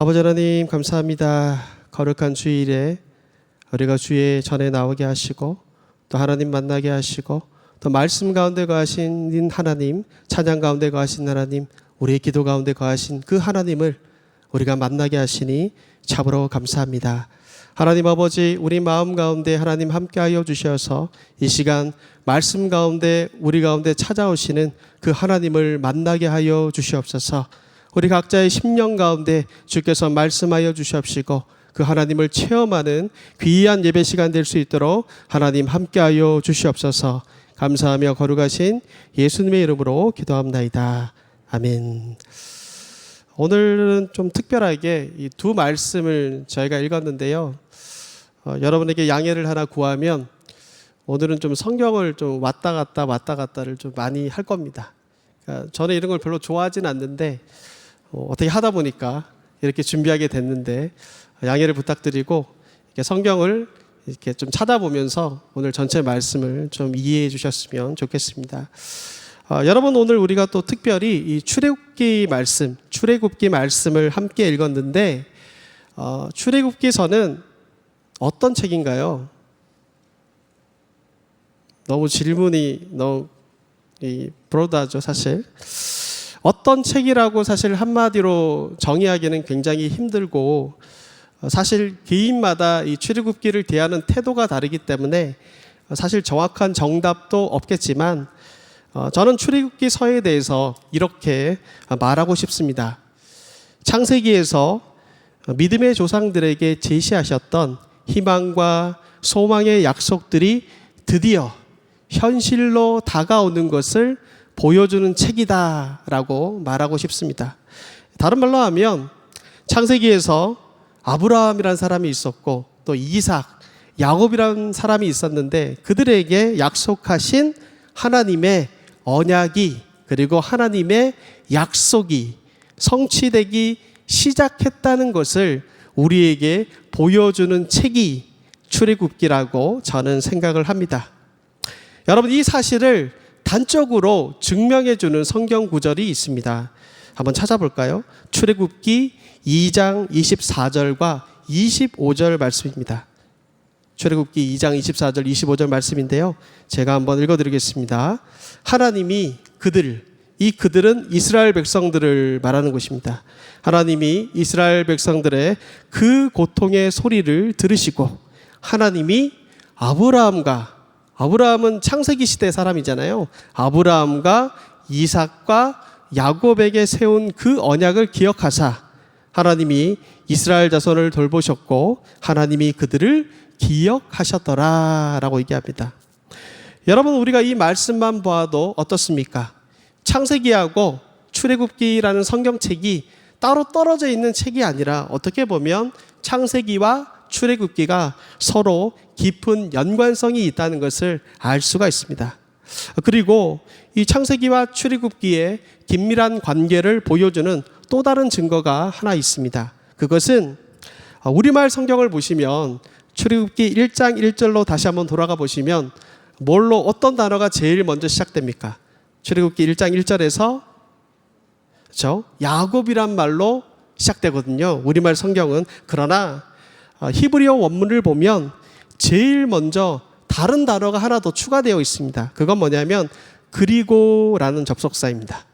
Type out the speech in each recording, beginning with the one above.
아버지 하나님 감사합니다. 거룩한 주일에 우리가 주의 전에 나오게 하시고 또 하나님 만나게 하시고 또 말씀 가운데 거하신 하나님, 찬양 가운데 거하신 하나님, 우리의 기도 가운데 거하신 그 하나님을 우리가 만나게 하시니 참으로 감사합니다. 하나님 아버지, 우리 마음 가운데 하나님 함께하여 주셔서 이 시간 말씀 가운데 우리 가운데 찾아오시는 그 하나님을 만나게 하여 주시옵소서. 우리 각자의 심령 가운데 주께서 말씀하여 주시옵시고 그 하나님을 체험하는 귀한 예배 시간 될 수 있도록 하나님 함께하여 주시옵소서. 감사하며 거룩하신 예수님의 이름으로 기도합나이다. 아멘. 오늘은 좀 특별하게 이 두 말씀을 저희가 읽었는데요. 여러분에게 양해를 하나 구하면 오늘은 좀 성경을 좀 왔다 갔다를 좀 많이 할 겁니다. 그러니까 저는 이런 걸 별로 좋아하진 않는데 어떻게 하다 보니까 이렇게 준비하게 됐는데 양해를 부탁드리고 이렇게 성경을 이렇게 좀 찾아보면서 오늘 전체 말씀을 좀 이해해 주셨으면 좋겠습니다. 여러분, 오늘 우리가 또 특별히 이 출애굽기 말씀을 함께 읽었는데 출애굽기서는 어떤 책인가요? 너무 질문이 너무 브로드하죠, 사실. 어떤 책이라고 사실 한마디로 정의하기는 굉장히 힘들고 사실 개인마다 이 출애굽기를 대하는 태도가 다르기 때문에 사실 정확한 정답도 없겠지만 저는 출애굽기서에 대해서 이렇게 말하고 싶습니다. 창세기에서 믿음의 조상들에게 제시하셨던 희망과 소망의 약속들이 드디어 현실로 다가오는 것을 보여주는 책이다라고 말하고 싶습니다. 다른 말로 하면 창세기에서 아브라함이라는 사람이 있었고 또 이삭, 야곱이라는 사람이 있었는데 그들에게 약속하신 하나님의 언약이 그리고 하나님의 약속이 성취되기 시작했다는 것을 우리에게 보여주는 책이 출애굽기라고 저는 생각을 합니다. 여러분, 이 사실을 단적으로 증명해주는 성경 구절이 있습니다. 한번 찾아볼까요? 출애굽기 2장 24절과 25절 말씀입니다. 출애굽기 2장 24절 25절 말씀인데요, 제가 한번 읽어드리겠습니다. 하나님이 그들은 이스라엘 백성들을 말하는 것입니다. 하나님이 이스라엘 백성들의 그 고통의 소리를 들으시고 하나님이 아브라함은 창세기 시대 사람이잖아요. 아브라함과 이삭과 야곱에게 세운 그 언약을 기억하사 하나님이 이스라엘 자손을 돌보셨고 하나님이 그들을 기억하셨더라 라고 얘기합니다. 여러분, 우리가 이 말씀만 봐도 어떻습니까? 창세기하고 출애굽기라는 성경책이 따로 떨어져 있는 책이 아니라 어떻게 보면 창세기와 출애굽기가 서로 깊은 연관성이 있다는 것을 알 수가 있습니다. 그리고 이 창세기와 출애굽기의 긴밀한 관계를 보여주는 또 다른 증거가 하나 있습니다. 그것은 우리말 성경을 보시면 출애굽기 1장 1절로 다시 한번 돌아가 보시면 어떤 단어가 제일 먼저 시작됩니까? 출애굽기 1장 1절에서 그렇죠? 야곱이란 말로 시작되거든요. 우리말 성경은. 그러나 히브리어 원문을 보면 제일 먼저 다른 단어가 하나 더 추가되어 있습니다. 그건 뭐냐면 그리고라는 접속사입니다.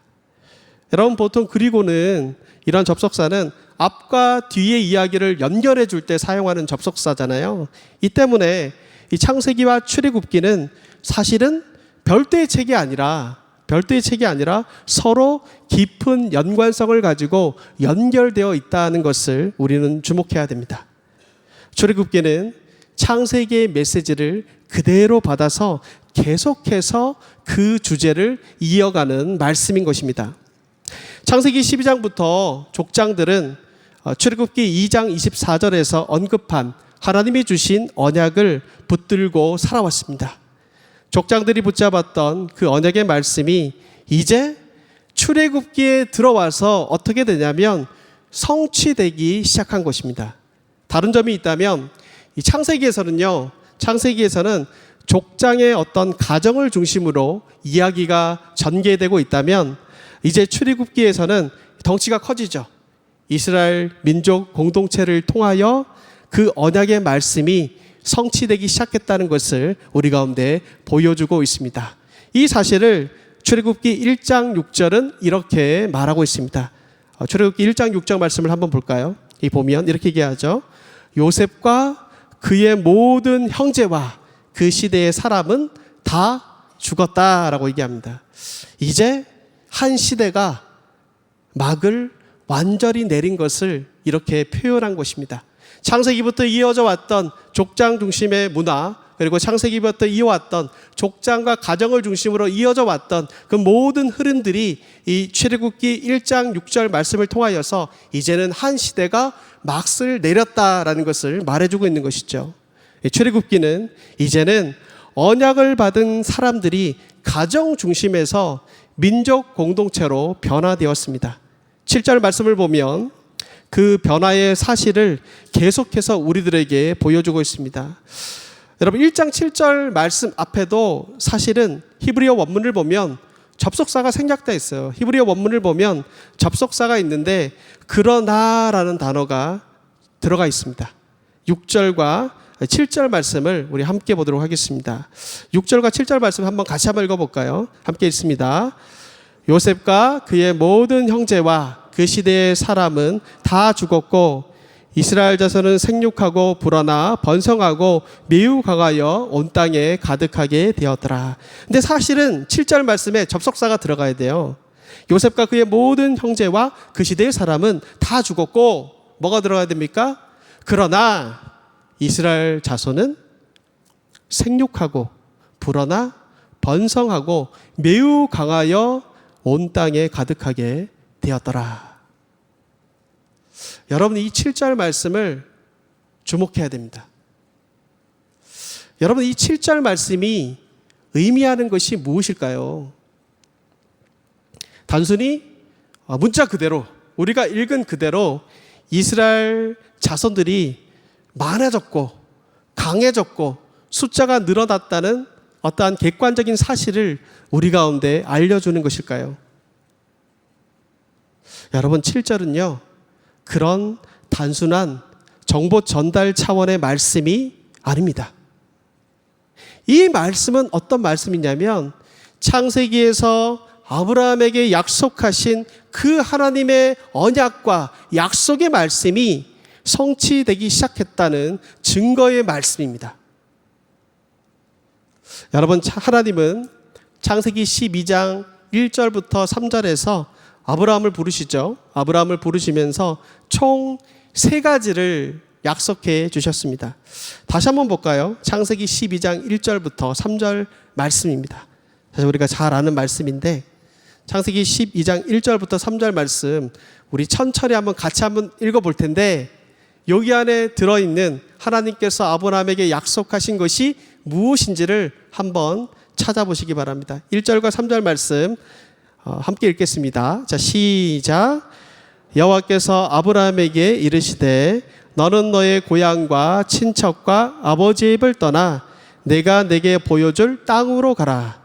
여러분, 보통 그리고는 이런 접속사는 앞과 뒤의 이야기를 연결해 줄 때 사용하는 접속사잖아요. 이 때문에 이 창세기와 출애굽기는 사실은 별도의 책이 아니라 서로 깊은 연관성을 가지고 연결되어 있다는 것을 우리는 주목해야 됩니다. 출애굽기는 창세기의 메시지를 그대로 받아서 계속해서 그 주제를 이어가는 말씀인 것입니다. 창세기 12장부터 족장들은 출애굽기 2장 24절에서 언급한 하나님이 주신 언약을 붙들고 살아왔습니다. 족장들이 붙잡았던 그 언약의 말씀이 이제 출애굽기에 들어와서 어떻게 되냐면 성취되기 시작한 것입니다. 다른 점이 있다면 이 창세기에서는 족장의 어떤 가정을 중심으로 이야기가 전개되고 있다면 이제 출애굽기에서는 덩치가 커지죠. 이스라엘 민족 공동체를 통하여 그 언약의 말씀이 성취되기 시작했다는 것을 우리 가운데 보여주고 있습니다. 이 사실을 출애굽기 1장 6절은 이렇게 말하고 있습니다. 출애굽기 1장 6절 말씀을 한번 볼까요? 이 보면 이렇게 얘기하죠. 요셉과 그의 모든 형제와 그 시대의 사람은 다 죽었다라고 얘기합니다. 이제 한 시대가 막을 완전히 내린 것을 이렇게 표현한 것입니다. 창세기부터 이어져 왔던 족장 중심의 문화, 그리고 창세기부터 이어왔던 족장과 가정을 중심으로 이어져 왔던 그 모든 흐름들이 이 출애굽기 1장 6절 말씀을 통하여서 이제는 한 시대가 막을 내렸다라는 것을 말해주고 있는 것이죠. 출애굽기는 이제는 언약을 받은 사람들이 가정 중심에서 민족 공동체로 변화되었습니다. 7절 말씀을 보면 그 변화의 사실을 계속해서 우리들에게 보여주고 있습니다. 여러분 1장 7절 말씀 앞에도 사실은 히브리어 원문을 보면 접속사가 생략되어 있어요. 히브리어 원문을 보면 접속사가 있는데 그러나라는 단어가 들어가 있습니다. 6절과 7절 말씀을 우리 함께 보도록 하겠습니다. 6절과 7절 말씀 한번 같이 한번 읽어볼까요? 함께 읽습니다. 요셉과 그의 모든 형제와 그 시대의 사람은 다 죽었고 이스라엘 자손은 생육하고 불어나 번성하고 매우 강하여 온 땅에 가득하게 되었더라. 근데 사실은 7절 말씀에 접속사가 들어가야 돼요. 요셉과 그의 모든 형제와 그 시대의 사람은 다 죽었고 뭐가 들어가야 됩니까? 그러나 이스라엘 자손은 생육하고 불어나 번성하고 매우 강하여 온 땅에 가득하게 되었더라. 여러분 이 7절 말씀을 주목해야 됩니다. 여러분 이 7절 말씀이 의미하는 것이 무엇일까요? 단순히 문자 그대로 우리가 읽은 그대로 이스라엘 자손들이 많아졌고 강해졌고 숫자가 늘어났다는 어떠한 객관적인 사실을 우리 가운데 알려주는 것일까요? 여러분 7절은요 그런 단순한 정보 전달 차원의 말씀이 아닙니다. 이 말씀은 어떤 말씀이냐면 창세기에서 아브라함에게 약속하신 그 하나님의 언약과 약속의 말씀이 성취되기 시작했다는 증거의 말씀입니다. 여러분 하나님은 창세기 12장 1절부터 3절에서 아브라함을 부르시죠. 아브라함을 부르시면서 총 3가지를 약속해 주셨습니다. 다시 한번 볼까요? 창세기 12장 1절부터 3절 말씀입니다. 사실 우리가 잘 아는 말씀인데 창세기 12장 1절부터 3절 말씀 우리 천천히 한번 같이 한번 읽어볼 텐데 여기 안에 들어있는 하나님께서 아브라함에게 약속하신 것이 무엇인지를 한번 찾아보시기 바랍니다. 1절과 3절 말씀 함께 읽겠습니다. 자, 시작. 여호와께서 아브라함에게 이르시되 너는 너의 고향과 친척과 아버지의 집을 떠나 내가 내게 보여줄 땅으로 가라.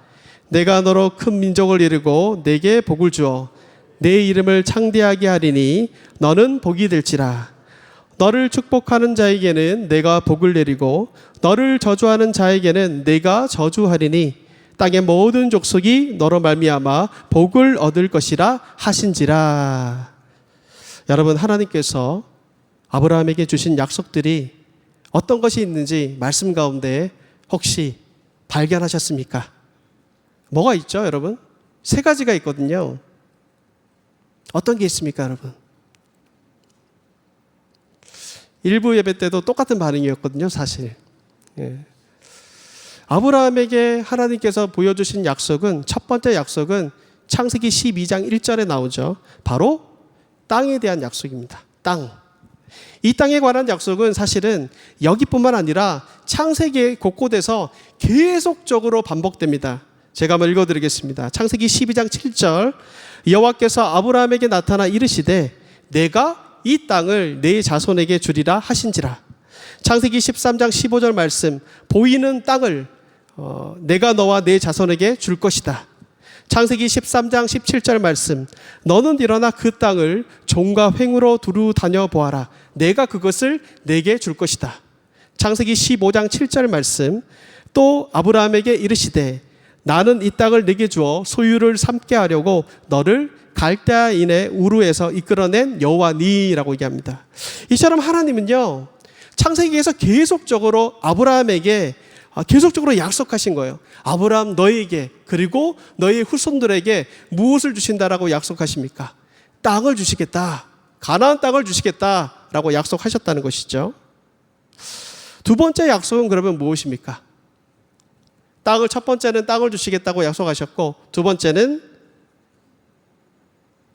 내가 너로 큰 민족을 이루고 내게 복을 주어 내 이름을 창대하게 하리니 너는 복이 될지라. 너를 축복하는 자에게는 내가 복을 내리고 너를 저주하는 자에게는 내가 저주하리니 땅의 모든 족속이 너로 말미암아 복을 얻을 것이라 하신지라. 여러분 하나님께서 아브라함에게 주신 약속들이 어떤 것이 있는지 말씀 가운데 혹시 발견하셨습니까? 뭐가 있죠 여러분? 3가지가 있거든요. 어떤 게 있습니까 여러분? 일부 예배 때도 똑같은 반응이었거든요 사실. 아브라함에게 하나님께서 보여주신 약속은 첫 번째 약속은 창세기 12장 1절에 나오죠. 바로 땅에 대한 약속입니다. 땅. 이 땅에 관한 약속은 사실은 여기뿐만 아니라 창세기 곳곳에서 계속적으로 반복됩니다. 제가 한번 읽어드리겠습니다. 창세기 12장 7절 여호와께서 아브라함에게 나타나 이르시되 내가 이 땅을 내 자손에게 주리라 하신지라. 창세기 13장 15절 말씀 보이는 땅을 내가 너와 내 자손에게 줄 것이다. 창세기 13장 17절 말씀, 너는 일어나 그 땅을 종과 횡으로 두루 다녀 보아라. 내가 그것을 내게 줄 것이다. 창세기 15장 7절 말씀, 또 아브라함에게 이르시되 나는 이 땅을 내게 주어 소유를 삼게 하려고 너를 갈대아인의 우르에서 이끌어낸 여호와니라고 얘기합니다. 이처럼 하나님은요, 창세기에서 계속적으로 아브라함에게 계속적으로 약속하신 거예요. 아브라함 너에게 그리고 너의 후손들에게 무엇을 주신다라고 약속하십니까? 땅을 주시겠다. 가나안 땅을 주시겠다라고 약속하셨다는 것이죠. 두 번째 약속은 그러면 무엇입니까? 첫 번째는 땅을 주시겠다고 약속하셨고, 두 번째는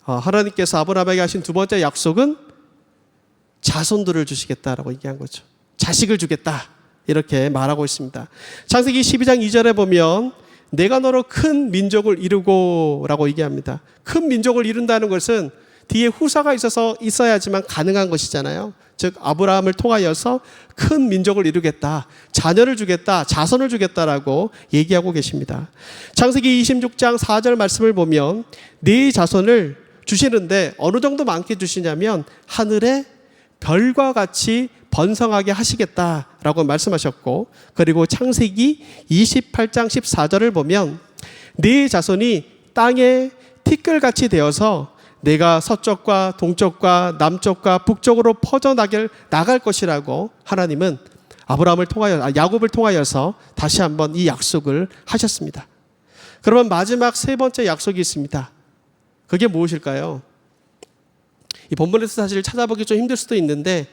하나님께서 아브라함에게 하신 두 번째 약속은 자손들을 주시겠다라고 얘기한 거죠. 자식을 주겠다, 이렇게 말하고 있습니다. 창세기 12장 2절에 보면 내가 너로 큰 민족을 이루고 라고 얘기합니다. 큰 민족을 이룬다는 것은 뒤에 후사가 있어야지만 가능한 것이잖아요. 즉 아브라함을 통하여서 큰 민족을 이루겠다, 자녀를 주겠다, 자손을 주겠다라고 얘기하고 계십니다. 창세기 26장 4절 말씀을 보면 네 자손을 주시는데 어느 정도 많게 주시냐면 하늘의 별과 같이 번성하게 하시겠다라고 말씀하셨고, 그리고 창세기 28장 14절을 보면 네 자손이 땅에 티끌같이 되어서 내가 서쪽과 동쪽과 남쪽과 북쪽으로 나갈 것이라고 하나님은 야곱을 통하여서 다시 한번 이 약속을 하셨습니다. 그러면 마지막 세 번째 약속이 있습니다. 그게 무엇일까요? 이 본문에서 사실 찾아보기 좀 힘들 수도 있는데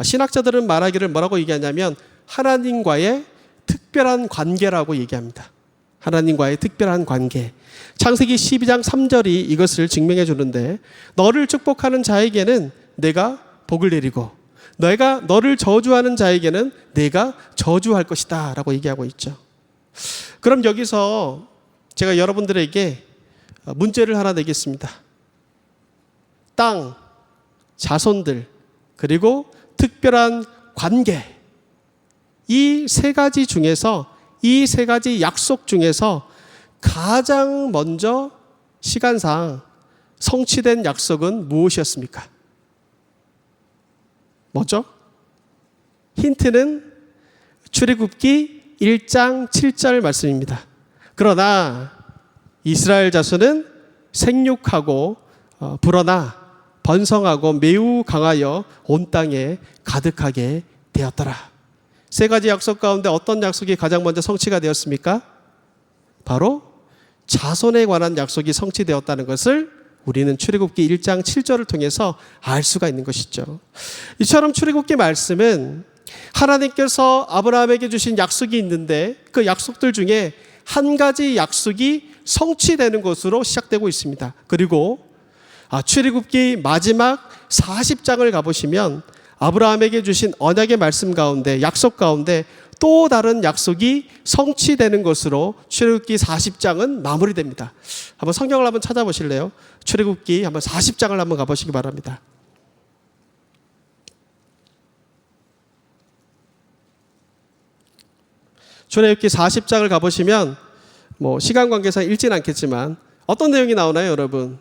신학자들은 말하기를 뭐라고 얘기하냐면 하나님과의 특별한 관계라고 얘기합니다. 하나님과의 특별한 관계. 창세기 12장 3절이 이것을 증명해 주는데 너를 축복하는 자에게는 내가 복을 내리고 너를 저주하는 자에게는 내가 저주할 것이다 라고 얘기하고 있죠. 그럼 여기서 제가 여러분들에게 문제를 하나 내겠습니다. 땅, 자손들, 그리고 특별한 관계, 이 세 가지 중에서, 이 세 가지 약속 중에서 가장 먼저 시간상 성취된 약속은 무엇이었습니까? 뭐죠? 힌트는 출애굽기 1장 7절 말씀입니다. 그러나 이스라엘 자손은 생육하고 불어나 번성하고 매우 강하여 온 땅에 가득하게 되었더라. 세 가지 약속 가운데 어떤 약속이 가장 먼저 성취가 되었습니까? 바로 자손에 관한 약속이 성취되었다는 것을 우리는 출애굽기 1장 7절을 통해서 알 수가 있는 것이죠. 이처럼 출애굽기 말씀은 하나님께서 아브라함에게 주신 약속이 있는데 그 약속들 중에 한 가지 약속이 성취되는 것으로 시작되고 있습니다. 그리고 출애굽기 마지막 40장을 가보시면 아브라함에게 주신 언약의 말씀 가운데, 약속 가운데 또 다른 약속이 성취되는 것으로 출애굽기 40장은 마무리됩니다. 한번 성경을 한번 찾아보실래요? 출애굽기 한번 40장을 한번 가보시기 바랍니다. 출애굽기 40장을 가보시면 시간 관계상 읽지는 않겠지만 어떤 내용이 나오나요, 여러분?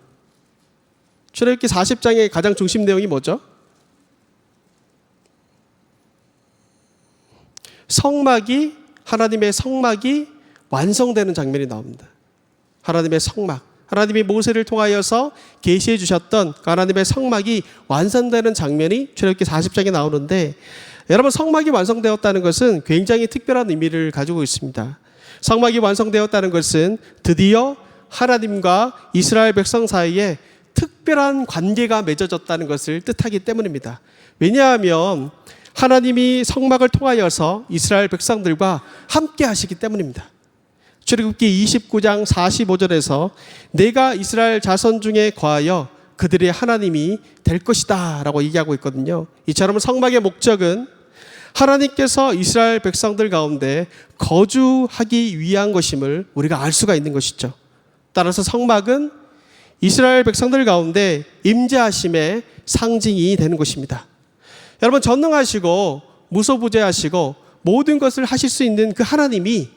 출애굽기 40장의 가장 중심 내용이 뭐죠? 하나님의 성막이 완성되는 장면이 나옵니다. 하나님의 성막, 하나님이 모세를 통하여서 계시해 주셨던 하나님의 성막이 완성되는 장면이 출애굽기 40장에 나오는데, 여러분, 성막이 완성되었다는 것은 굉장히 특별한 의미를 가지고 있습니다. 성막이 완성되었다는 것은 드디어 하나님과 이스라엘 백성 사이에 특별한 관계가 맺어졌다는 것을 뜻하기 때문입니다. 왜냐하면 하나님이 성막을 통하여서 이스라엘 백성들과 함께 하시기 때문입니다. 출애굽기 29장 45절에서 내가 이스라엘 자손 중에 거하여 그들의 하나님이 될 것이다 라고 얘기하고 있거든요. 이처럼 성막의 목적은 하나님께서 이스라엘 백성들 가운데 거주하기 위한 것임을 우리가 알 수가 있는 것이죠. 따라서 성막은 이스라엘 백성들 가운데 임재하심의 상징이 되는 것입니다. 여러분, 전능하시고 무소부재하시고 모든 것을 하실 수 있는 그 하나님이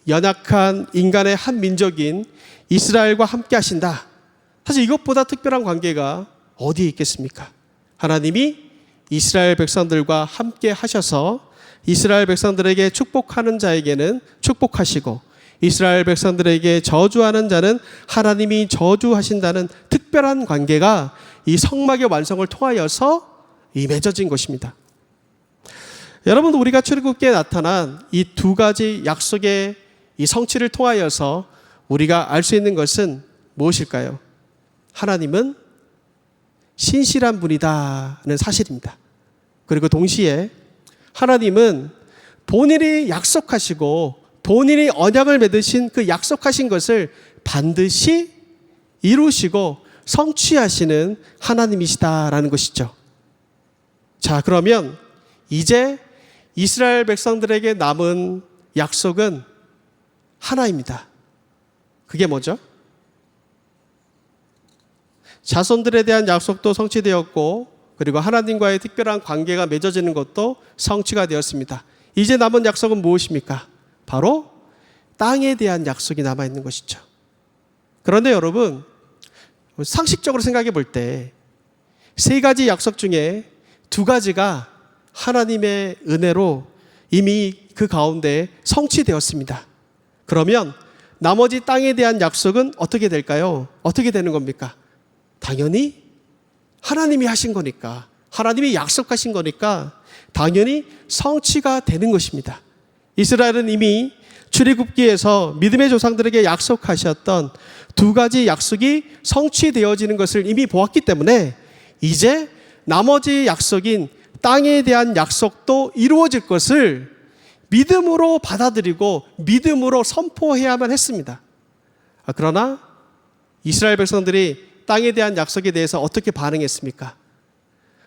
연약한 인간의 한 민족인 이스라엘과 함께 하신다. 사실 이것보다 특별한 관계가 어디에 있겠습니까? 하나님이 이스라엘 백성들과 함께 하셔서 이스라엘 백성들에게 축복하는 자에게는 축복하시고 이스라엘 백성들에게 저주하는 자는 하나님이 저주하신다는 특별한 관계가 이 성막의 완성을 통하여서 맺어진 것입니다. 여러분, 우리가 출애굽기에 나타난 이 두 가지 약속의 이 성취를 통하여서 우리가 알 수 있는 것은 무엇일까요? 하나님은 신실한 분이다는 사실입니다. 그리고 동시에 하나님은 본인이 약속하시고 본인이 언약을 맺으신 그 약속하신 것을 반드시 이루시고 성취하시는 하나님이시다라는 것이죠. 자, 그러면 이제 이스라엘 백성들에게 남은 약속은 하나입니다. 그게 뭐죠? 자손들에 대한 약속도 성취되었고 그리고 하나님과의 특별한 관계가 맺어지는 것도 성취가 되었습니다. 이제 남은 약속은 무엇입니까? 바로 땅에 대한 약속이 남아있는 것이죠. 그런데 여러분, 상식적으로 생각해 볼 때 세 가지 약속 중에 두 가지가 하나님의 은혜로 이미 그 가운데 성취되었습니다. 그러면 나머지 땅에 대한 약속은 어떻게 될까요? 어떻게 되는 겁니까? 당연히 하나님이 하신 거니까, 하나님이 약속하신 거니까 당연히 성취가 되는 것입니다. 이스라엘은 이미 출애굽기에서 믿음의 조상들에게 약속하셨던 두 가지 약속이 성취되어지는 것을 이미 보았기 때문에 이제 나머지 약속인 땅에 대한 약속도 이루어질 것을 믿음으로 받아들이고 믿음으로 선포해야만 했습니다. 그러나 이스라엘 백성들이 땅에 대한 약속에 대해서 어떻게 반응했습니까?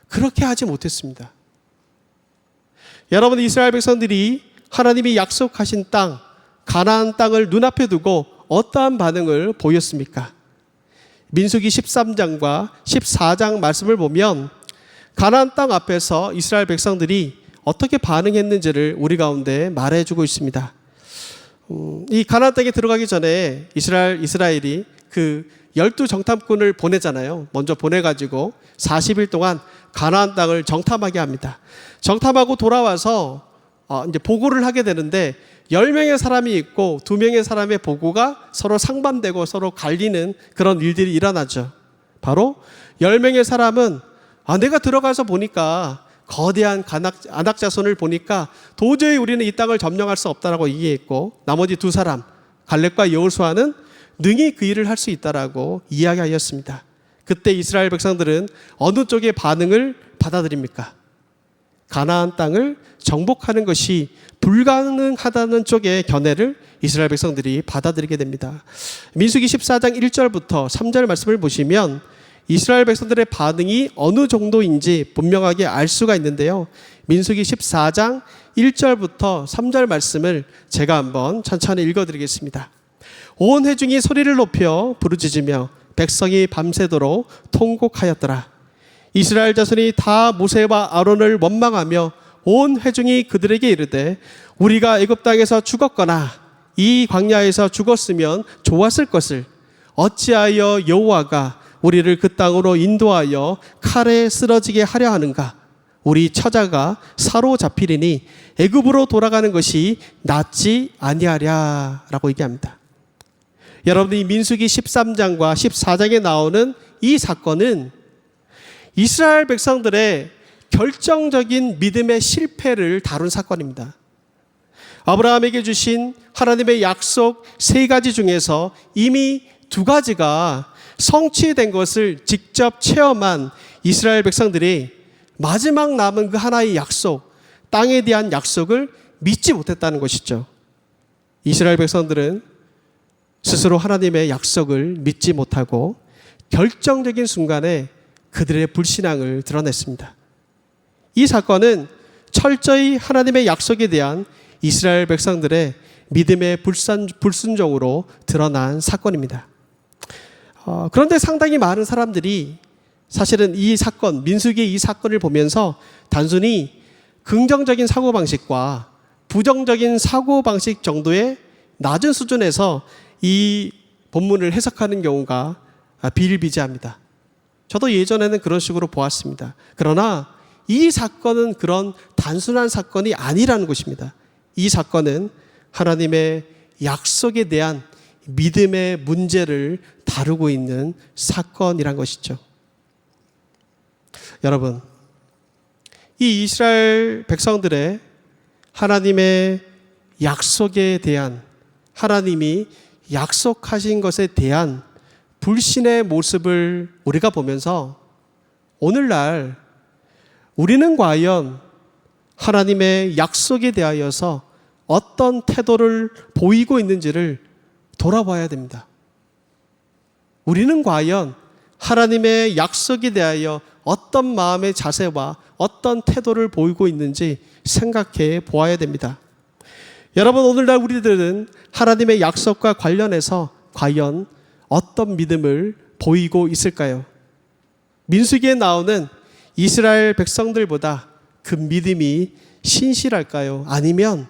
그렇게 하지 못했습니다. 여러분, 이스라엘 백성들이 하나님이 약속하신 땅, 가나안 땅을 눈앞에 두고 어떠한 반응을 보였습니까? 민수기 13장과 14장 말씀을 보면 가나안 땅 앞에서 이스라엘 백성들이 어떻게 반응했는지를 우리 가운데 말해주고 있습니다. 이 가나안 땅에 들어가기 전에 이스라엘이 그 12정탐꾼을 보내잖아요. 먼저 보내가지고 40일 동안 가나안 땅을 정탐하게 합니다. 정탐하고 돌아와서 이제 보고를 하게 되는데 10명의 사람이 있고 2명의 사람의 보고가 서로 상반되고 서로 갈리는 그런 일들이 일어나죠. 바로 10명의 사람은 내가 들어가서 보니까 거대한 아낙 자손을 보니까 도저히 우리는 이 땅을 점령할 수 없다라고 얘기했고, 나머지 두 사람 갈렙과 여호수아는 능히 그 일을 할 수 있다라고 이야기하였습니다. 그때 이스라엘 백성들은 어느 쪽의 반응을 받아들입니까? 가나안 땅을 정복하는 것이 불가능하다는 쪽의 견해를 이스라엘 백성들이 받아들이게 됩니다. 민수기 14장 1절부터 3절 말씀을 보시면 이스라엘 백성들의 반응이 어느 정도인지 분명하게 알 수가 있는데요. 민수기 14장 1절부터 3절 말씀을 제가 한번 천천히 읽어드리겠습니다. 온 회중이 소리를 높여 부르짖으며 백성이 밤새도록 통곡하였더라. 이스라엘 자손이 다 모세와 아론을 원망하며 온 회중이 그들에게 이르되 우리가 애굽 땅에서 죽었거나 이 광야에서 죽었으면 좋았을 것을 어찌하여 여호와가 우리를 그 땅으로 인도하여 칼에 쓰러지게 하려 하는가? 우리 처자가 사로잡히리니 애굽으로 돌아가는 것이 낫지 아니하랴라고 얘기합니다. 여러분, 이 민수기 13장과 14장에 나오는 이 사건은 이스라엘 백성들의 결정적인 믿음의 실패를 다룬 사건입니다. 아브라함에게 주신 하나님의 약속 세 가지 중에서 이미 두 가지가 성취된 것을 직접 체험한 이스라엘 백성들이 마지막 남은 그 하나의 약속, 땅에 대한 약속을 믿지 못했다는 것이죠. 이스라엘 백성들은 스스로 하나님의 약속을 믿지 못하고 결정적인 순간에 그들의 불신앙을 드러냈습니다. 이 사건은 철저히 하나님의 약속에 대한 이스라엘 백성들의 믿음의 불순종으로 드러난 사건입니다. 그런데 상당히 많은 사람들이 사실은 이 사건, 민수기의 이 사건을 보면서 단순히 긍정적인 사고방식과 부정적인 사고방식 정도의 낮은 수준에서 이 본문을 해석하는 경우가 비일비재합니다. 저도 예전에는 그런 식으로 보았습니다. 그러나 이 사건은 그런 단순한 사건이 아니라는 것입니다. 이 사건은 하나님의 약속에 대한 믿음의 문제를 다루고 있는 사건이란 것이죠. 여러분, 이 이스라엘 백성들의 하나님의 약속에 대한, 하나님이 약속하신 것에 대한 불신의 모습을 우리가 보면서 오늘날 우리는 과연 하나님의 약속에 대하여서 어떤 태도를 보이고 있는지를 돌아봐야 됩니다. 우리는 과연 하나님의 약속에 대하여 어떤 마음의 자세와 어떤 태도를 보이고 있는지 생각해 보아야 됩니다. 여러분, 오늘날 우리들은 하나님의 약속과 관련해서 과연 어떤 믿음을 보이고 있을까요? 민수기에 나오는 이스라엘 백성들보다 그 믿음이 신실할까요? 아니면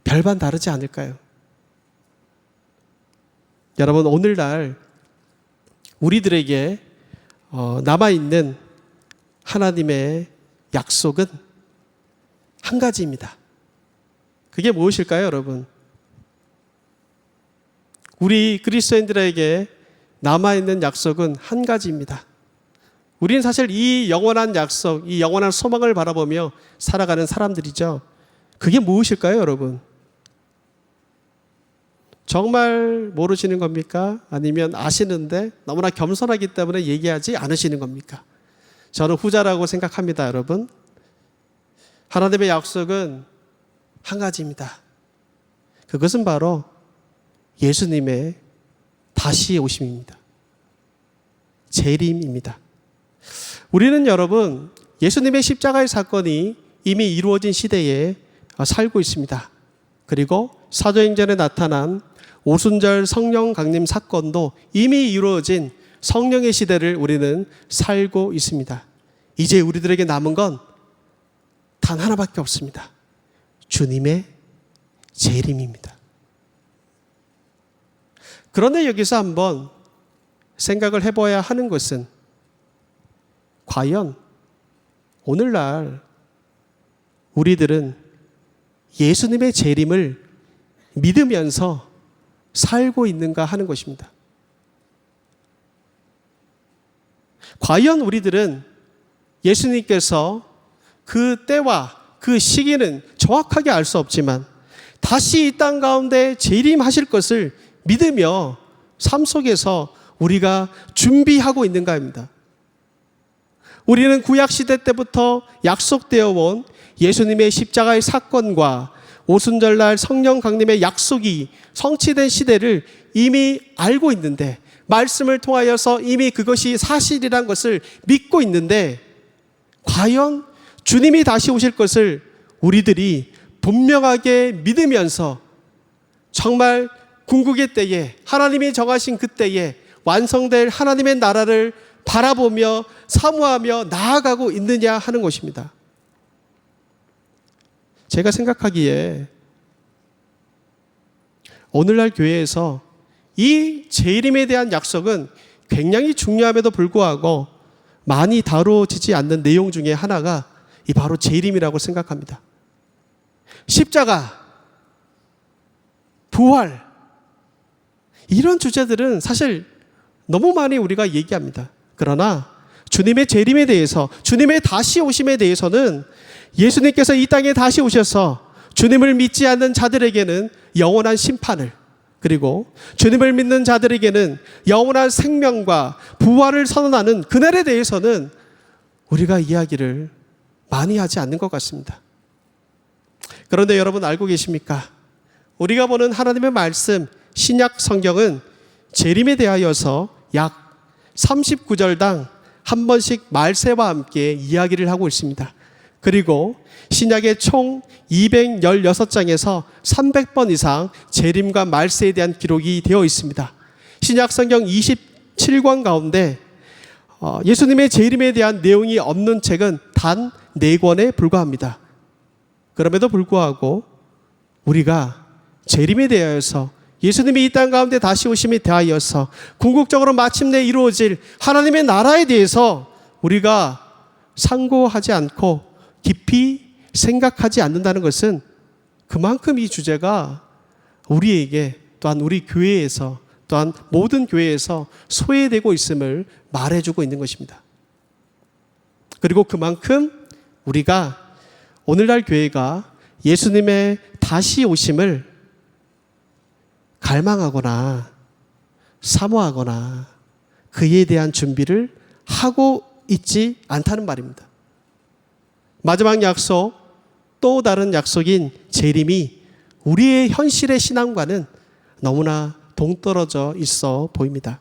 별반 다르지 않을까요? 여러분, 오늘날 우리들에게 남아있는 하나님의 약속은 한 가지입니다. 그게 무엇일까요, 여러분? 우리 그리스도인들에게 남아있는 약속은 한 가지입니다. 우리는 사실 이 영원한 약속, 이 영원한 소망을 바라보며 살아가는 사람들이죠. 그게 무엇일까요, 여러분? 정말 모르시는 겁니까? 아니면 아시는데 너무나 겸손하기 때문에 얘기하지 않으시는 겁니까? 저는 후자라고 생각합니다, 여러분. 하나님의 약속은 한 가지입니다. 그것은 바로 예수님의 다시 오심입니다. 재림입니다. 우리는 여러분, 예수님의 십자가의 사건이 이미 이루어진 시대에 살고 있습니다. 그리고 사도행전에 나타난 오순절 성령 강림 사건도 이미 이루어진 성령의 시대를 우리는 살고 있습니다. 이제 우리들에게 남은 건 단 하나밖에 없습니다. 주님의 재림입니다. 그런데 여기서 한번 생각을 해봐야 하는 것은 과연 오늘날 우리들은 예수님의 재림을 믿으면서 살고 있는가 하는 것입니다. 과연 우리들은 예수님께서 그 때와 그 시기는 정확하게 알 수 없지만 다시 이 땅 가운데 재림하실 것을 믿으며 삶 속에서 우리가 준비하고 있는가입니다. 우리는 구약시대 때부터 약속되어 온 예수님의 십자가의 사건과 오순절날 성령 강림의 약속이 성취된 시대를 이미 알고 있는데, 말씀을 통하여서 이미 그것이 사실이란 것을 믿고 있는데, 과연 주님이 다시 오실 것을 우리들이 분명하게 믿으면서 정말 궁극의 때에, 하나님이 정하신 그 때에 완성될 하나님의 나라를 바라보며 사모하며 나아가고 있느냐 하는 것입니다. 제가 생각하기에 오늘날 교회에서 이 재림에 대한 약속은 굉장히 중요함에도 불구하고 많이 다루어지지 않는 내용 중에 하나가 이 바로 재림이라고 생각합니다. 십자가, 부활, 이런 주제들은 사실 너무 많이 우리가 얘기합니다. 그러나 주님의 재림에 대해서, 주님의 다시 오심에 대해서는 예수님께서 이 땅에 다시 오셔서 주님을 믿지 않는 자들에게는 영원한 심판을, 그리고 주님을 믿는 자들에게는 영원한 생명과 부활을 선언하는 그날에 대해서는 우리가 이야기를 많이 하지 않는 것 같습니다. 그런데 여러분 알고 계십니까? 우리가 보는 하나님의 말씀, 신약 성경은 재림에 대하여서 약 39절당 한 번씩 말세와 함께 이야기를 하고 있습니다. 그리고 신약의 총 216장에서 300번 이상 재림과 말세에 대한 기록이 되어 있습니다. 신약 성경 27권 가운데 예수님의 재림에 대한 내용이 없는 책은 단 4권에 불과합니다. 그럼에도 불구하고 우리가 재림에 대하여서 예수님이 이 땅 가운데 다시 오심에 대하여서 궁극적으로 마침내 이루어질 하나님의 나라에 대해서 우리가 상고하지 않고 깊이 생각하지 않는다는 것은 그만큼 이 주제가 우리에게 또한 우리 교회에서 또한 모든 교회에서 소외되고 있음을 말해주고 있는 것입니다. 그리고 그만큼 우리가 오늘날 교회가 예수님의 다시 오심을 갈망하거나 사모하거나 그에 대한 준비를 하고 있지 않다는 말입니다. 마지막 약속, 또 다른 약속인 재림이 우리의 현실의 신앙과는 너무나 동떨어져 있어 보입니다.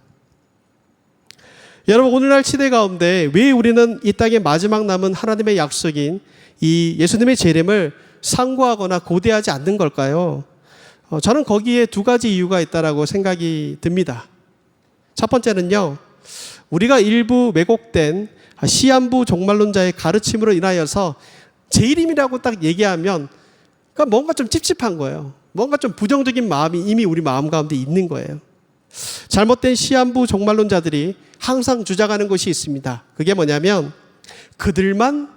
여러분, 오늘날 시대 가운데 왜 우리는 이 땅에 마지막 남은 하나님의 약속인 이 예수님의 재림을 상고하거나 고대하지 않는 걸까요? 저는 거기에 두 가지 이유가 있다고 생각이 듭니다. 첫 번째는요, 우리가 일부 왜곡된 시한부 종말론자의 가르침으로 인하여서 재림이라고 딱 얘기하면 그러니까 뭔가 좀 찝찝한 거예요. 뭔가 좀 부정적인 마음이 이미 우리 마음 가운데 있는 거예요. 잘못된 시한부 종말론자들이 항상 주장하는 것이 있습니다. 그게 뭐냐면 그들만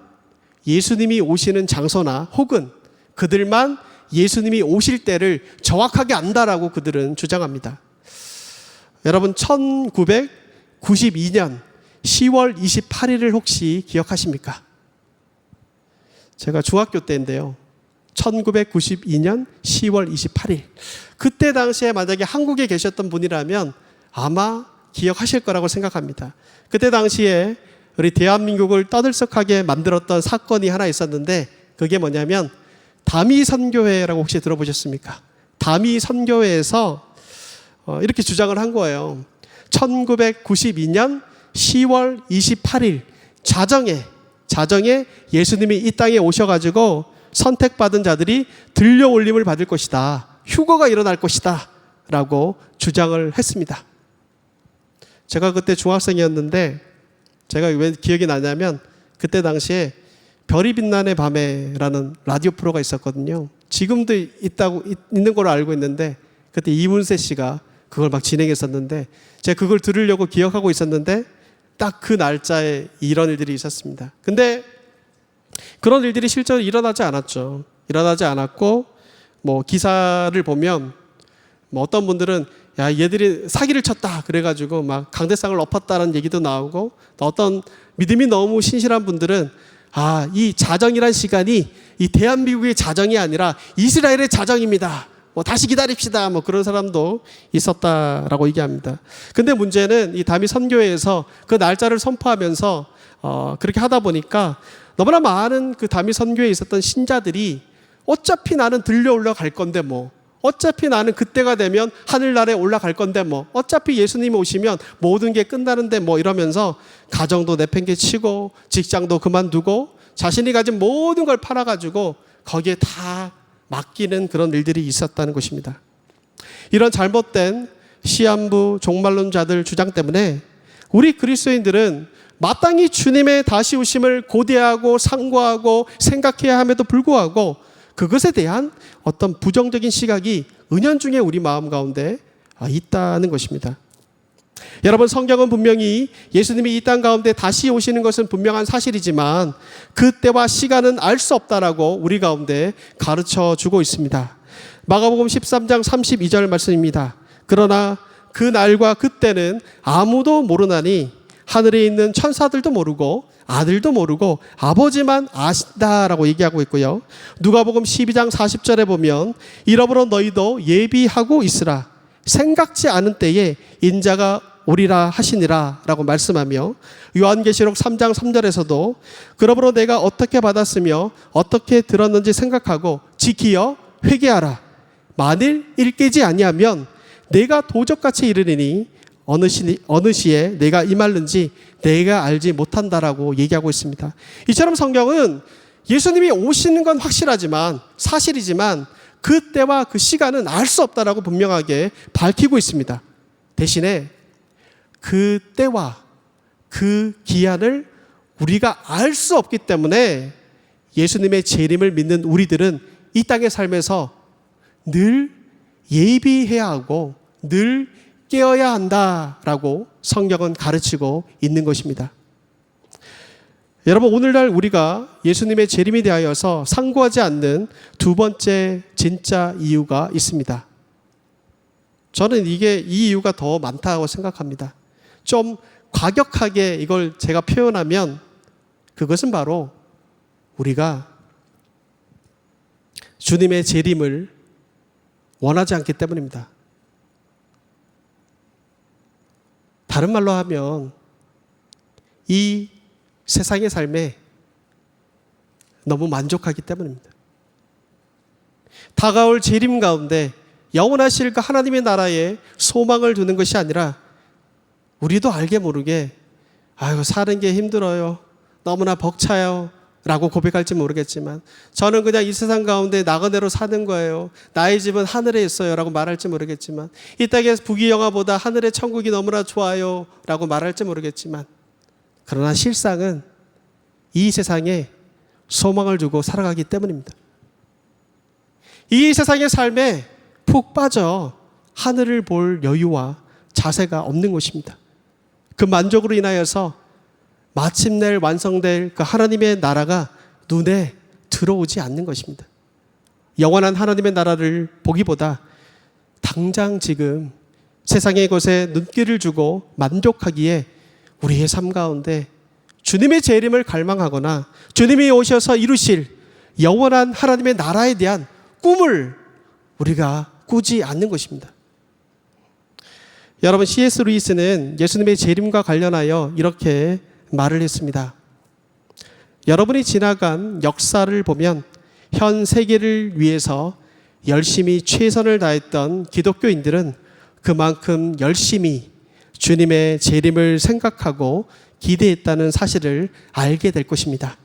예수님이 오시는 장소나 혹은 그들만 예수님이 오실 때를 정확하게 안다라고 그들은 주장합니다. 여러분, 1992년 10월 28일을 혹시 기억하십니까? 제가 중학교 때인데요. 1992년 10월 28일. 그때 당시에 만약에 한국에 계셨던 분이라면 아마 기억하실 거라고 생각합니다. 그때 당시에 우리 대한민국을 떠들썩하게 만들었던 사건이 하나 있었는데 그게 뭐냐면 다미 선교회라고 혹시 들어보셨습니까? 다미 선교회에서 이렇게 주장을 한 거예요. 1992년 10월 28일 자정에 예수님이 이 땅에 오셔가지고 선택받은 자들이 들려 올림을 받을 것이다. 휴거가 일어날 것이다. 라고 주장을 했습니다. 제가 그때 중학생이었는데 제가 왜 기억이 나냐면 그때 당시에 별이 빛나는 밤에라는 라디오 프로가 있었거든요. 지금도 있는 걸로 알고 있는데 그때 이문세 씨가 그걸 막 진행했었는데 제가 그걸 들으려고 기억하고 있었는데 딱 그 날짜에 이런 일들이 있었습니다. 근데 그런 일들이 실제로 일어나지 않았죠. 일어나지 않았고 뭐 기사를 보면 뭐 어떤 분들은 야, 얘들이 사기를 쳤다 그래가지고 막 강대상을 엎었다는 얘기도 나오고 또 어떤 믿음이 너무 신실한 분들은 이 자정이란 시간이 이 대한민국의 자정이 아니라 이스라엘의 자정입니다. 뭐 다시 기다립시다. 뭐 그런 사람도 있었다라고 얘기합니다. 근데 문제는 이 다미 선교회에서 그 날짜를 선포하면서 그렇게 하다 보니까 너무나 많은 그 다미 선교회에 있었던 신자들이 어차피 나는 들려 올라갈 건데 뭐 어차피 나는 그때가 되면 하늘나라에 올라갈 건데 뭐 어차피 예수님이 오시면 모든 게 끝나는데 뭐 이러면서 가정도 내팽개치고 직장도 그만두고 자신이 가진 모든 걸 팔아가지고 거기에 다 맡기는 그런 일들이 있었다는 것입니다. 이런 잘못된 시한부 종말론자들 주장 때문에 우리 그리스도인들은 마땅히 주님의 다시 오심을 고대하고 상고하고 생각해야 함에도 불구하고 그것에 대한 어떤 부정적인 시각이 은연중에 우리 마음 가운데 있다는 것입니다. 여러분, 성경은 분명히 예수님이 이 땅 가운데 다시 오시는 것은 분명한 사실이지만 그때와 시간은 알 수 없다라고 우리 가운데 가르쳐 주고 있습니다. 마가복음 13장 32절 말씀입니다. 그러나 그 날과 그때는 아무도 모르나니 하늘에 있는 천사들도 모르고 아들도 모르고 아버지만 아신다라고 얘기하고 있고요. 누가복음 12장 40절에 보면 이러므로 너희도 예비하고 있으라. 생각지 않은 때에 인자가 오리라 하시니라 라고 말씀하며 요한계시록 3장 3절에서도 그러므로 내가 어떻게 받았으며 어떻게 들었는지 생각하고 지키어 회개하라. 만일 일깨지 아니하면 내가 도적같이 이르리니 어느 시에 내가 임할는지 내가 알지 못한다라고 얘기하고 있습니다. 이처럼 성경은 예수님이 오시는 건 확실하지만 사실이지만 그 때와 그 시간은 알 수 없다라고 분명하게 밝히고 있습니다. 대신에 그 때와 그 기한을 우리가 알 수 없기 때문에 예수님의 재림을 믿는 우리들은 이 땅의 삶에서 늘 예비해야 하고 늘 깨어야 한다라고 성경은 가르치고 있는 것입니다. 여러분, 오늘날 우리가 예수님의 재림에 대하여서 상고하지 않는 두 번째 진짜 이유가 있습니다. 저는 이 이유가 더 많다고 생각합니다. 좀 과격하게 이걸 제가 표현하면 그것은 바로 우리가 주님의 재림을 원하지 않기 때문입니다. 다른 말로 하면 이 세상의 삶에 너무 만족하기 때문입니다. 다가올 재림 가운데 영원하실 그 하나님의 나라에 소망을 두는 것이 아니라 우리도 알게 모르게 아유, 사는 게 힘들어요, 너무나 벅차요 라고 고백할지 모르겠지만 저는 그냥 이 세상 가운데 나그네로 사는 거예요, 나의 집은 하늘에 있어요 라고 말할지 모르겠지만 이 땅의 부귀영화보다 하늘의 천국이 너무나 좋아요 라고 말할지 모르겠지만 그러나 실상은 이 세상에 소망을 두고 살아가기 때문입니다. 이 세상의 삶에 푹 빠져 하늘을 볼 여유와 자세가 없는 것입니다. 그 만족으로 인하여서 마침내 완성될 그 하나님의 나라가 눈에 들어오지 않는 것입니다. 영원한 하나님의 나라를 보기보다 당장 지금 세상의 것에 눈길을 주고 만족하기에 우리의 삶 가운데 주님의 재림을 갈망하거나 주님이 오셔서 이루실 영원한 하나님의 나라에 대한 꿈을 우리가 꾸지 않는 것입니다. 여러분, C.S. 루이스는 예수님의 재림과 관련하여 이렇게 말을 했습니다. 여러분이 지나간 역사를 보면 현 세계를 위해서 열심히 최선을 다했던 기독교인들은 그만큼 열심히 주님의 재림을 생각하고 기대했다는 사실을 알게 될 것입니다.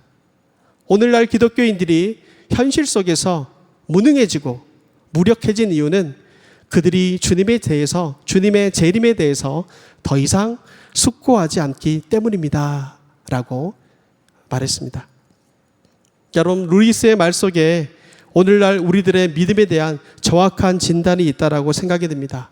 오늘날 기독교인들이 현실 속에서 무능해지고 무력해진 이유는 그들이 주님에 대해서, 주님의 재림에 대해서 더 이상 숙고하지 않기 때문입니다 라고 말했습니다. 여러분, 루이스의 말 속에 오늘날 우리들의 믿음에 대한 정확한 진단이 있다라고 생각이 듭니다.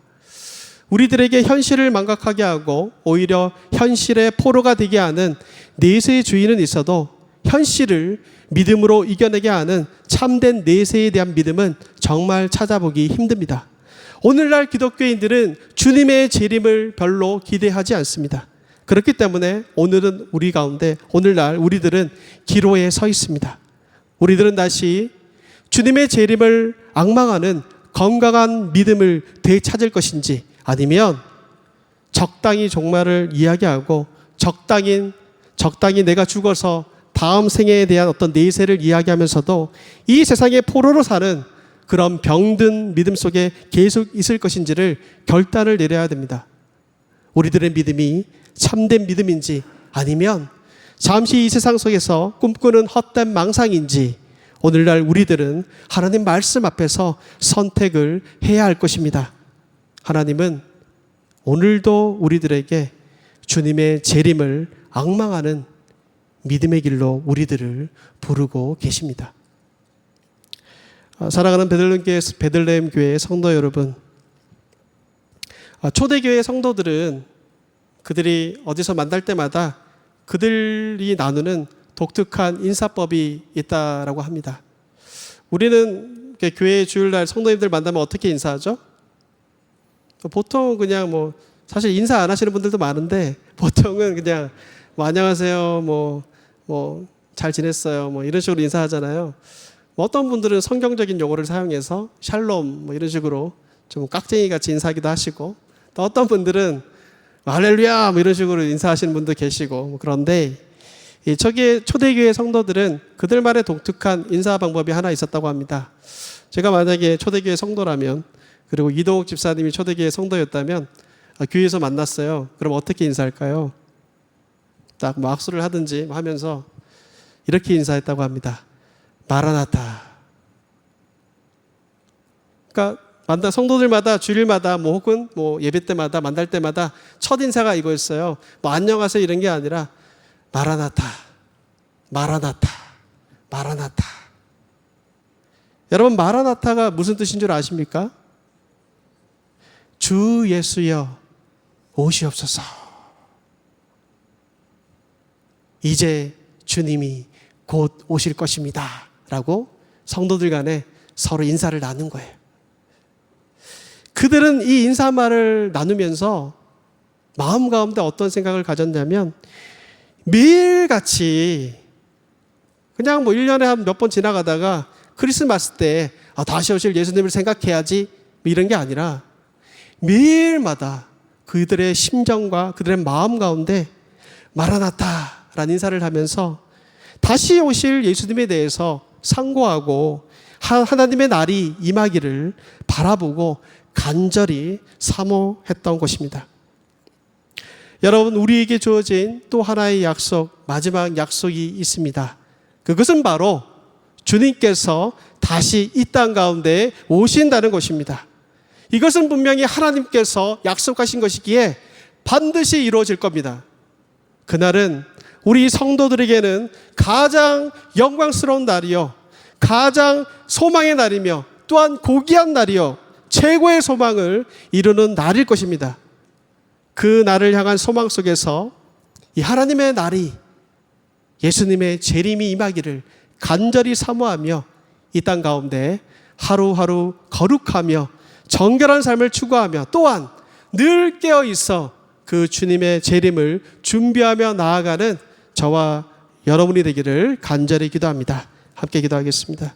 우리들에게 현실을 망각하게 하고 오히려 현실의 포로가 되게 하는 내세의 주의는 있어도 현실을 믿음으로 이겨내게 하는 참된 내세에 대한 믿음은 정말 찾아보기 힘듭니다. 오늘날 기독교인들은 주님의 재림을 별로 기대하지 않습니다. 그렇기 때문에 오늘은 우리 가운데, 오늘날 우리들은 기로에 서 있습니다. 우리들은 다시 주님의 재림을 앙망하는 건강한 믿음을 되찾을 것인지, 아니면 적당히 종말을 이야기하고 적당히 내가 죽어서 다음 생애에 대한 어떤 내세를 이야기하면서도 이 세상의 포로로 사는 그런 병든 믿음 속에 계속 있을 것인지를 결단을 내려야 됩니다. 우리들의 믿음이 참된 믿음인지 아니면 잠시 이 세상 속에서 꿈꾸는 헛된 망상인지 오늘날 우리들은 하나님 말씀 앞에서 선택을 해야 할 것입니다. 하나님은 오늘도 우리들에게 주님의 재림을 앙망하는 믿음의 길로 우리들을 부르고 계십니다. 사랑하는 베들레헴 교회 성도 여러분, 초대교회 성도들은 그들이 어디서 만날 때마다 그들이 나누는 독특한 인사법이 있다라고 합니다. 우리는 교회 주일날 성도님들 만나면 어떻게 인사하죠? 보통 그냥 사실 인사 안 하시는 분들도 많은데 보통은 그냥 안녕하세요, 잘 지냈어요, 이런 식으로 인사하잖아요. 어떤 분들은 성경적인 용어를 사용해서 샬롬 이런 식으로 좀 깍쟁이 같이 인사하기도 하시고, 또 어떤 분들은 할렐루야 이런 식으로 인사하시는 분도 계시고, 그런데 이 초대교회 성도들은 그들만의 독특한 인사 방법이 하나 있었다고 합니다. 제가 만약에 초대교회 성도라면, 그리고 이동욱 집사님이 초대교회 성도였다면 교회에서 만났어요. 그럼 어떻게 인사할까요? 딱 악수를 하든지 하면서 이렇게 인사했다고 합니다. 마라나타. 그러니까 성도들마다 주일마다 혹은 예배 때마다 만날 때마다 첫 인사가 이거였어요. 안녕하세요 이런 게 아니라 마라나타, 마라나타, 마라나타. 여러분, 마라나타가 무슨 뜻인 줄 아십니까? 주 예수여 오시옵소서. 이제 주님이 곧 오실 것입니다 라고 성도들 간에 서로 인사를 나눈 거예요. 그들은 이 인사말을 나누면서 마음 가운데 어떤 생각을 가졌냐면, 매일같이 그냥 1년에 한 몇 번 지나가다가 크리스마스 때 다시 오실 예수님을 생각해야지 이런 게 아니라, 매일마다 그들의 심정과 그들의 마음 가운데 마라나타 라는 인사를 하면서 다시 오실 예수님에 대해서 상고하고 하나님의 날이 임하기를 바라보고 간절히 사모했던 것입니다. 여러분, 우리에게 주어진 또 하나의 약속, 마지막 약속이 있습니다. 그것은 바로 주님께서 다시 이 땅 가운데 오신다는 것입니다. 이것은 분명히 하나님께서 약속하신 것이기에 반드시 이루어질 겁니다. 그날은 우리 성도들에게는 가장 영광스러운 날이요, 가장 소망의 날이며 또한 고귀한 날이요, 최고의 소망을 이루는 날일 것입니다. 그 날을 향한 소망 속에서 이 하나님의 날이, 예수님의 재림이 임하기를 간절히 사모하며 이 땅 가운데 하루하루 거룩하며 정결한 삶을 추구하며 또한 늘 깨어 있어 그 주님의 재림을 준비하며 나아가는 저와 여러분이 되기를 간절히 기도합니다. 함께 기도하겠습니다.